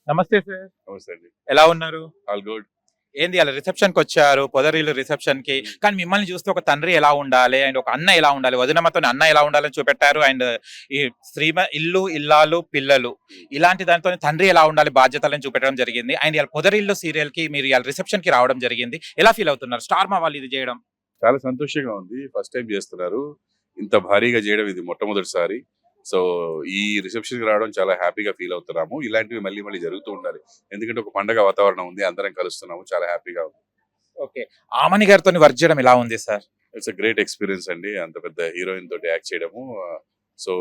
నమస్తే సార్. నమస్తే అండి. ఎలా ఉన్నారు? All good. ఏంది అలా రిసెప్షన్‌కి వచ్చారు. పొదరిల్లు రిసెప్షన్‌కి. కానీ మిమ్మల్ని చూస్తే ఒక తండ్రి ఎలా ఉండాలి? అండ్ ఒక అన్న ఎలా ఉండాలి? వదినమ్మతోని అన్న ఎలా ఉండాలని చూపెట్టారు. అండ్ ఈ ఇల్లు, ఇల్లాలు, పిల్లలు ఇలాంటి దానితోని తండ్రి ఎలా ఉండాలి బాధ్యతలను చూపెట్టడం జరిగింది. అండ్ ఇయాల పొదరిల్లు సీరియల్‌కి మీరు ఇయాల రిసెప్షన్‌కి రావడం జరిగింది. ఎలా ఫీల్ అవుతున్నారు? స్టార్ మా వాళ్ళు ఇది చేయడం. చాలా సంతోషంగా ఉంది. ఫస్ట్ టైమ్ చేస్తున్నారు. ఇంత భారీగా చేయడం ఇది మొట్టమొదటిసారి. సో, ఈ రిసెప్షన్‌కి రావడం చాలా హ్యాపీగా ఫీల్ అవుతున్నాము. ఇలాంటివి మళ్ళీ మళ్ళీ జరుగుతూ ఉండాలి. ఎందుకంటే ఒక పండగ వాతావరణం ఉంది. అందరం కలుస్తున్నాము. చాలా హ్యాపీగా ఉంది. ఓకే. ఆమని గారితోని వర్క్ చేయడం ఎలా ఉంది sir? It's a great experience అండి. అంత పెద్ద హీరోయిన్ తోటి యాక్ట్ చేయడము. సో,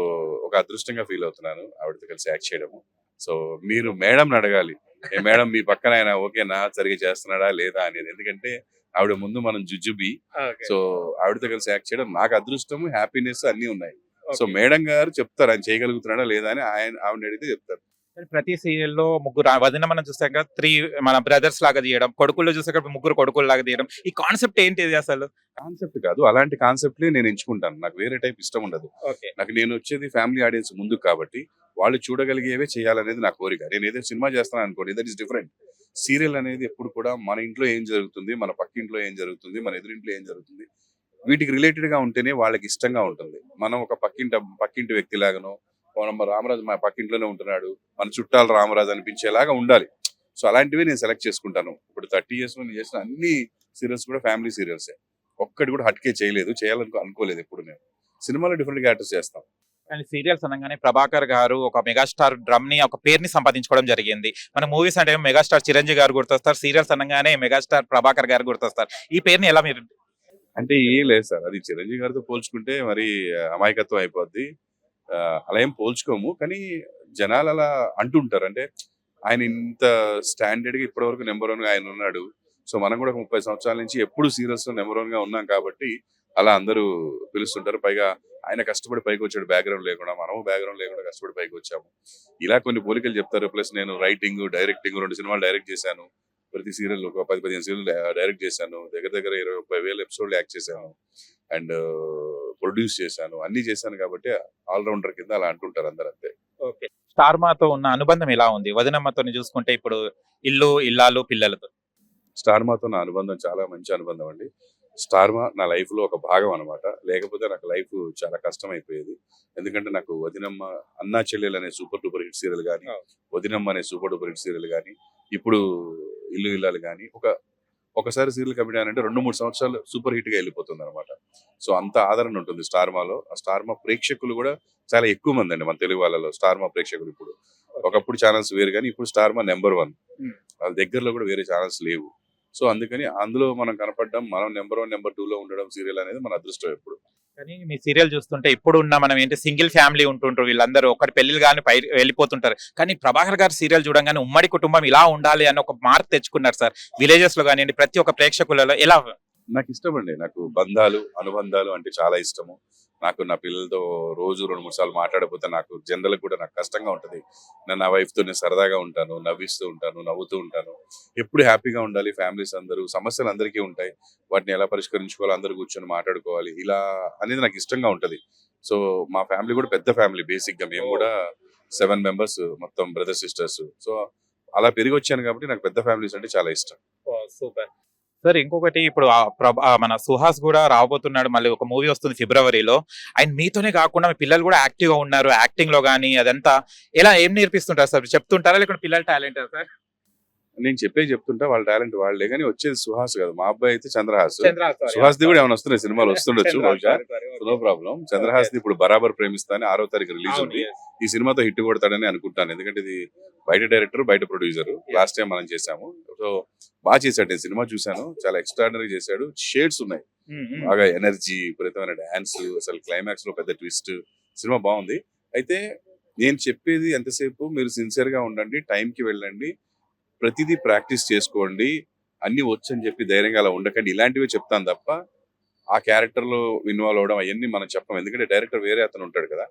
ఒక అదృష్టంగా ఫీల్ అవుతున్నాను. ఆవిడతో కలిసి యాక్ట్ చేయడము. సో, మీరు మేడంని అడగాలి. ఏ మేడం మీ పక్కన ఆయన ఓకేనా? సరిగ్గా చేస్తున్నాడా? లేదా? అనేది. ఎందుకంటే ఆవిడ ముందు మనం జుజుబి. ఓకే. సో, ఆవిడతో కలిసి యాక్ట్ చేయడం నాకు అదృష్టము, హ్యాపీనెస్ అన్నీ ఉన్నాయి. So, okay. మేడం గారు చెప్తారు ఆయన చేయగలుగుతున్నాడా లేదా అని ఆవిడని అడిగితే చెప్తారు. కానీ ప్రతి సీరియల్‌లో ముగ్గురు వదినమ్మని చూసాక 3 మన బ్రదర్స్ లాగా తీయడం. కొడుకుల్లో చూసాక ముగ్గురు కొడుకుల్లాగా తీయడం. ఈ కాన్సెప్ట్ ఏంటిది అసలు? కాన్సెప్ట్ కాదు. అలాంటి కాన్సెప్ట్‌లే నేను ఎంచుకుంటాను. నాకు వేరే టైప్ ఇష్టం ఉండదు. ఓకే. నేను వచ్చేది ఫ్యామిలీ ఆడియన్స్ ముందుకు కాబట్టి వాళ్ళు చూడగలిగేవే చేయాలనేది నా కోరిక. నేను ఏదో సినిమా చేస్తున్నాను అనుకోండి దట్ ఈస్ డిఫరెంట్. సీరియల్ అనేది ఎప్పుడు కూడా మన ఇంట్లో ఏం జరుగుతుంది, మన పక్కింట్లో ఏం జరుగుతుంది, మన ఎదురింట్లో ఏం జరుగుతుంది, వీటికి రిలేటెడ్ గా ఉంటేనే వాళ్ళకి ఇష్టంగా ఉంటుంది. మనం ఒక పక్కింటి వ్యక్తిలాగానో మనం రామరాజు మా పక్కింట్లోనే ఉంటున్నాడు, మన చుట్టాలు రామరాజు అనిపించేలాగా ఉండాలి. సో అలాంటివి నేను సెలెక్ట్ చేసుకుంటాను. ఇప్పుడు 30 years లో నేను చేసిన అన్ని సీరియల్స్ కూడా ఫ్యామిలీ సీరియల్సే. ఒక్కటి కూడా హట్కే చేయలేదు, అనుకోలేదు ఎప్పుడు నేను. సినిమాలో డిఫరెంట్ క్యారెక్టర్స్ చేస్తాం. కానీ సీరియల్స్ అనగానే ప్రభాకర్ గారు ఒక మెగాస్టార్ ఒక పేరుని సంపాదించుకోవడం జరిగింది. మన మూవీస్ అంటే మెగాస్టార్ చిరంజీవి గారు గుర్తొస్తారు. సీరియల్స్ అనగానే మెగాస్టార్ ప్రభాకర్ గారు గుర్తొస్తారు. ఈ పేరుని ఎలా మీరు? అంటే ఏం లేదు సార్, అది చిరంజీవి గారితో పోల్చుకుంటే మరి అమాయకత్వం అయిపోద్ది. అలా ఏం పోల్చుకోము, కానీ జనాలు అలా అంటుంటారు. అంటే ఆయన ఇంత స్టాండర్డ్ గా ఇప్పటి వరకు నెంబర్ 1 గా ఆయన ఉన్నాడు. సో మనం కూడా ఒక 30 సంవత్సరాల నుంచి ఎప్పుడు సీరియల్స్ లో నెంబర్ 1 గా ఉన్నాం కాబట్టి అలా అందరూ పిలుస్తుంటారు. పైగా ఆయన కష్టపడి పైకి వచ్చాడు, బ్యాక్గ్రౌండ్ లేకుండా. మనము బ్యాక్గ్రౌండ్ లేకుండా కష్టపడి పైకి వచ్చాము. ఇలా కొన్ని పోలికలు చెప్తారు. ప్లస్ నేను రైటింగ్, డైరెక్టింగ్ 2 సినిమాలు డైరెక్ట్ చేశాను. ప్రతి సీరియల్ ఒక 10-15 సీరియల్ డైరెక్ట్ చేశాను. దగ్గర దగ్గర 20-30 వేల ఎపిసోడ్లు యాక్ట్ చేశాను. అండ్ ప్రొడ్యూస్ చేశాను. అన్ని చేశాను కాబట్టి ఆల్రౌండర్ కింద అలా అంటుంటారు అందరు, అంతే. ఓకే. స్టార్ మాతో ఉన్న అనుబంధం ఎలా ఉంది? వదినమ్మతోని చూసుకుంటే ఇప్పుడు ఇల్లు, ఇల్లాలు, పిల్లలతో. స్టార్ మాతో నా అనుబంధం చాలా మంచి అనుబంధం అండి. స్టార్ మా నా లైఫ్ లో ఒక భాగం అనమాట. లేకపోతే నాకు లైఫ్ చాలా కష్టం అయిపోయేది. ఎందుకంటే నాకు వదినమ్మ, అన్నా చెల్లెలు అనే సూపర్ డూపర్ హిట్ సీరియల్ కానీ, వదినమ్మ అనే సూపర్ డూపర్ హిట్ సీరియల్ కానీ, ఇప్పుడు ఇల్లు ఇల్లాలు కానీ, ఒకసారి సీరియల్ కమిట్ అంటే 2-3 సంవత్సరాలు సూపర్ హిట్ గా వెళ్ళిపోతుంది అనమాట. సో అంత ఆదరణ ఉంటుంది స్టార్ మాలో. ఆ స్టార్ మా ప్రేక్షకులు కూడా చాలా ఎక్కువ మంది అండి మన తెలుగు వాళ్ళలో. స్టార్ మా ప్రేక్షకులు ఇప్పుడు, ఒకప్పుడు ఛానల్స్ వేరు కానీ ఇప్పుడు స్టార్ మా నెంబర్ 1. వాళ్ళ దగ్గరలో కూడా వేరే ఛానల్స్ లేవు. సో అందుకని అందులో మనం కనపడడం, మనం నెంబర్ 1, నెంబర్ 2 లో ఉండడం సీరియల్ అనేది మన అదృష్టం ఎప్పుడు. కానీ మీ సీరియల్ చూస్తుంటే ఇప్పుడు ఉన్న మనం ఏంటి సింగిల్ ఫ్యామిలీ ఉంటుంటారు. వీళ్ళందరూ ఒకటి పెళ్లిలు గాని వెళ్ళిపోతుంటారు. కానీ ప్రభాకర్ గారి సీరియల్ చూడంగానే ఉమ్మడి కుటుంబం ఇలా ఉండాలి అని ఒక మార్క్ తెచ్చుకున్నారు సార్. విలేజెస్ లో కానివ్వండి, ప్రతి ఒక్క ప్రేక్షకులలో ఎలా? నాకు ఇష్టం అండి. నాకు బంధాలు, అనుబంధాలు అంటే చాలా ఇష్టము. నాకు నా పిల్లలతో రోజు 2-3 సార్లు మాట్లాడకపోతే నాకు జనరల్ కూడా నాకు కష్టంగా ఉంటది. నేను నా వైఫ్ తో నేను సరదాగా ఉంటాను, నవ్విస్తూ ఉంటాను, నవ్వుతూ ఉంటాను. ఎప్పుడు హ్యాపీగా ఉండాలి. ఫ్యామిలీస్ అందరూ, సమస్యలు అందరికీ ఉంటాయి. వాటిని ఎలా పరిష్కరించుకోవాలి, అందరూ కూర్చొని మాట్లాడుకోవాలి, ఇలా అనేది నాకు ఇష్టంగా ఉంటది. సో మా ఫ్యామిలీ కూడా పెద్ద ఫ్యామిలీ. బేసిక్ గా మేము కూడా 7 మెంబర్స్ మొత్తం, బ్రదర్ సిస్టర్స్. సో అలా పెరిగి వచ్చాను కాబట్టి నాకు పెద్ద ఫ్యామిలీస్ అంటే చాలా ఇష్టం. Super sir. ఇంకొకటి ఇప్పుడు మన సుహాస్ కూడా రాబోతున్నాడు. మళ్ళీ ఒక మూవీ వస్తుంది ఫిబ్రవరిలో. ఆయన మీతోనే కాకుండా మీ పిల్లలు కూడా యాక్టివ్ గా ఉన్నారు. యాక్టింగ్ లో గానీ అదంతా ఎలా ఏం నేర్పిస్తుంటారు సార్? చెప్తుంటారా లేకుంటే పిల్లల టాలెంట్ సార్? నేను చెప్తుంటా, వాళ్ళ టాలెంట్ వాళ్ళే. కానీ వచ్చేది సుహాస్ కదా, మా అబ్బాయి అయితే చంద్రహాస్. సుహాస్ ది కూడా ఏమైనా వస్తున్నాయి సినిమాలు, వస్తుండొచ్చు బహుశా. No problem. చంద్రహాస్ ది ఇప్పుడు బరాబర్ ప్రేమిస్తాను 6వ తారీఖు రిలీజ్ ఉంది. ఈ సినిమాతో హిట్ కొడతాడని అనుకుంటాను. ఎందుకంటే ఇది బయట డైరెక్టర్, బయట ప్రొడ్యూసర్. లాస్ట్ టైం మనం చేసాము. సో బాగా చేశాడు. నేను సినిమా చూసాను, చాలా ఎక్స్ట్రాడినరీ చేశాడు. షేడ్స్ ఉన్నాయి, బాగా ఎనర్జీ, విపరీతమైన డాన్స్, అసలు క్లైమాక్స్ లో పెద్ద ట్విస్ట్. సినిమా బాగుంది. అయితే నేను చెప్పేది ఎంతసేపు, మీరు సిన్సియర్ గా ఉండండి, టైం కి వెళ్ళండి, ప్రతిదీ ప్రాక్టీస్ చేసుకోండి, అన్ని వచ్చు అని చెప్పి ధైర్యంగా అలా ఉండకండి, ఇలాంటివే చెప్తాను తప్ప ఆ క్యారెక్టర్ లో ఇన్వాల్వ్ అవడం అవన్నీ మనం చెప్పం. ఎందుకంటే డైరెక్టర్ వేరే అతను ఉంటాడు కదా,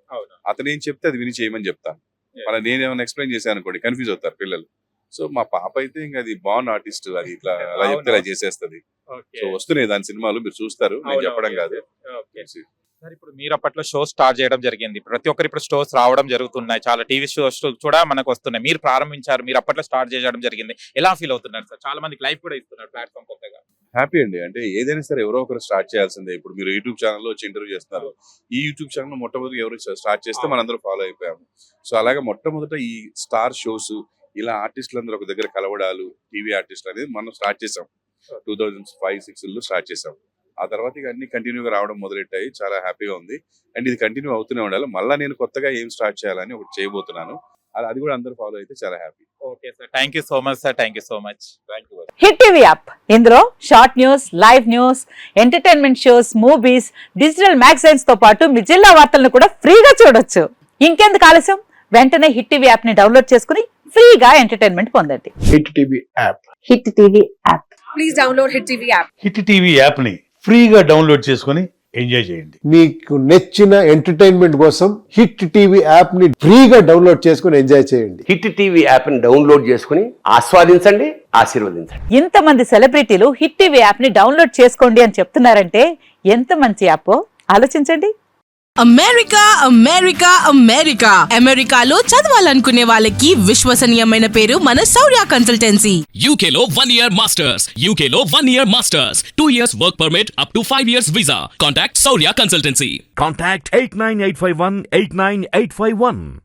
అతను ఏం చెప్తే అది విని చేయమని చెప్తాను. మన నేనేమైనా ఎక్స్ప్లెయిన్ చేశాను అనుకోండి కన్ఫ్యూజ్ అవుతారు పిల్లలు. సో మా పాప అయితే ఇంకా అది బాన్ ఆర్టిస్ట్, అది ఇట్లా అలా చెప్తే ఇలా చేసేస్తుంది. సో వస్తున్నాయి దాని సినిమాలు, మీరు చూస్తారు, నేను చెప్పడం కాదు. సార్ ఇప్పుడు మీరు అప్పట్లో షో స్టార్ట్ చేయడం జరిగింది. ప్రతి ఒక్కరు ఇప్పుడు షోస్ రావడం జరుగుతున్నాయి. చాలా టీవీ షోస్ కూడా మనకు వస్తున్నాయి. మీరు ప్రారంభించారు. మీరు అప్పట్లో స్టార్ట్ చేయడం జరిగింది. ఎలా ఫీల్ అవుతున్నారు సార్? చాలా మందికి లైఫ్ కూడా ఇస్తున్నారు ప్లాట్‌ఫామ్ కొత్తగా. హ్యాపీ అండి. అంటే ఏదైనా సరే ఎవరో ఒకరు స్టార్ట్ చేయాల్సిందే. ఇప్పుడు మీరు యూట్యూబ్ ఛానల్‌లో వచ్చి ఇంటర్వ్యూ చేస్తున్నారు. ఈ యూట్యూబ్ ఛానల్ మొట్టమొదటి ఎవరు స్టార్ట్ చేస్తే మనందరం ఫాలో అయిపోయాము. సో అలాగే మొట్టమొదట ఈ స్టార్ షోస్ ఇలా ఆర్టిస్టులందరూ ఒక దగ్గర కలవడాలు, టీవీ ఆర్టిస్టులు అనేది మనం స్టార్ట్ చేసాం. 2005-6లో స్టార్ట్ చేసాం. ఆ తర్వాత ఇక అన్ని కంటిన్యూగా రావడం మొదలెట్టాయి. చాలా హ్యాపీగా ఉంది. అండ్ ఇది కంటిన్యూ అవుతూనే ఉండాలి. మళ్ళా నేను కొత్తగా ఏం స్టార్ట్ చేయాలని ఒకటి చేయబోతున్నాను. అది కూడా అందరూ ఫాలో అయితే చాలా happy. Okay sir. Thank you so much sir. Thank you so much. Thank you. Hit TV app ఇందులో short news, live news, entertainment shows, movies, digital magazines తో పాటు మీ జిల్లా వార్తలను కూడా ఫ్రీగా చూడొచ్చు. ఇంకెందుకు ఆలస్యం? వెంటనే హిట్ టీవీ యాప్ ని డౌన్లోడ్ చేసుకుని ఫ్రీగా ఎంటర్టైన్మెంట్ పొందండి. Hit TV app. Hit TV app. Please download Hit TV app. Hit TV app ని ఫ్రీగా డౌన్లోడ్ చేసుకొని ఎంజాయ్ చేయండి. మీకు నచ్చిన ఎంటర్టైన్మెంట్ కోసం హిట్ టీవీ యాప్ ని ఫ్రీగా డౌన్లోడ్ చేసుకుని ఎంజాయ్ చేయండి. హిట్ టీవీ యాప్ ని డౌన్లోడ్ చేసుకుని ఆస్వాదించండి, ఆశీర్వదించండి. ఇంతమంది సెలబ్రిటీలు హిట్ టీవీ యాప్ ని డౌన్లోడ్ చేసుకోండి అని చెప్తున్నారంటే ఎంత మంచి యాప్ ఆలోచించండి. అమెరికా అమెరికా అమెరికా అమెరికాలో చదవాలనుకునే వాళ్ళకి విశ్వసనీయమైన పేరు మన శౌర్య కన్సల్టెన్సీ. UK లో 1 year masters. UK లో 1 year masters. 2 years work permit up to 5 years visa. Contact Saurya Consultancy. Contact 89851 89851.